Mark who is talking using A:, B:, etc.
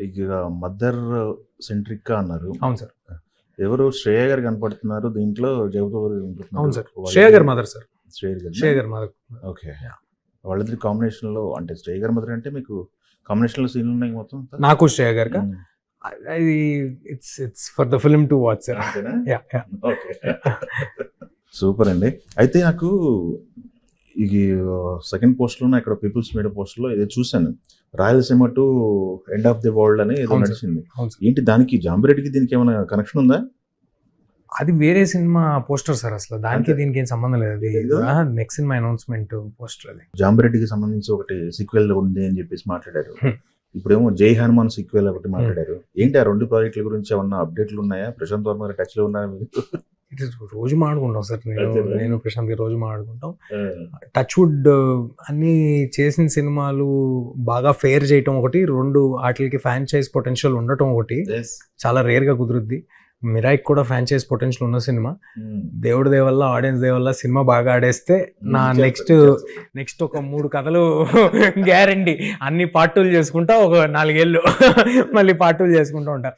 A: ఇక mother centric అన్నారు.
B: అవును సార్.
A: ఎవరు శ్రేయ గారు కనపడుతున్నారు దీంట్లో, జగపతి గారు కనపడుతున్నారు.
B: అవును సార్, శ్రేయ గారు మదర్ సార్.
A: శ్రేయ గారు
B: మదర్.
A: ఓకే. వాళ్ళిద్దరి కాంబినేషన్ లో, అంటే శ్రేయ గారు మదర్ అంటే మీకు కాంబినేషన్ లో సీన్లు ఉన్నాయి మొత్తం.
B: నాకు శ్రేయ గారు it's for the film to watch sir.
A: Super అండి. అయితే నాకు ఈ సెకండ్ పోస్ట్ లో ఇక్కడ పీపుల్స్ మీడియా పోస్ట్ లో ఏదో చూసాను, Rayalaseema to end of the world అని ఏదో నడిచింది. ఏంటి దానికి జాంబిరెడ్డికి దీనికి ఏమైనా కనెక్షన్ ఉందా?
B: అది వేరే సినిమా పోస్టర్ సార్, అసలు దానికి దీనికి ఏం సంబంధం లేదు. అది నెక్స్ట్ సినిమా అనౌన్స్మెంట్ పోస్టర్. అది
A: జాంబిరెడ్డికి సంబంధించి ఒకటి సీక్వెల్ ఉంది అని చెప్పేసి మాట్లాడారు. ఇప్పుడేమో జై హనుమాన్ సీక్వెల్ ఒకటి మాట్లాడారు. ఏంటి ఆ రెండు ప్రాజెక్టుల గురించి ఏమన్నా అప్డేట్లు ఉన్నాయా? ప్రశాంత్ వర్మ గారు టచ్ లో ఉన్నారా మీకు?
B: రోజు మాట్లాడుకుంటాం సార్, నేను ప్రశాంత్ రోజు మాట్లాడుకుంటాం. టచ్ వుడ్ అన్ని చేసిన సినిమాలు బాగా ఫేర్ చేయటం ఒకటి, రెండు వాటికి ఫ్రాంచైజ్ పొటెన్షియల్ ఉండటం ఒకటి చాలా రేర్ గా కుదురుద్ది. మిరాయికి కూడా ఫ్రాంచైజ్ పొటెన్షియల్ ఉన్న సినిమా. దేవుడి దేవల్ల, ఆడియన్స్ దేవల్ల సినిమా బాగా ఆడేస్తే నా నెక్స్ట్ ఒక 3 కథలు గ్యారంటీ. అన్ని పార్ట్ 2 చేసుకుంటా, ఒక 4 ఏళ్ళు మళ్ళీ పార్ట్ 2 చేసుకుంటా ఉంటా.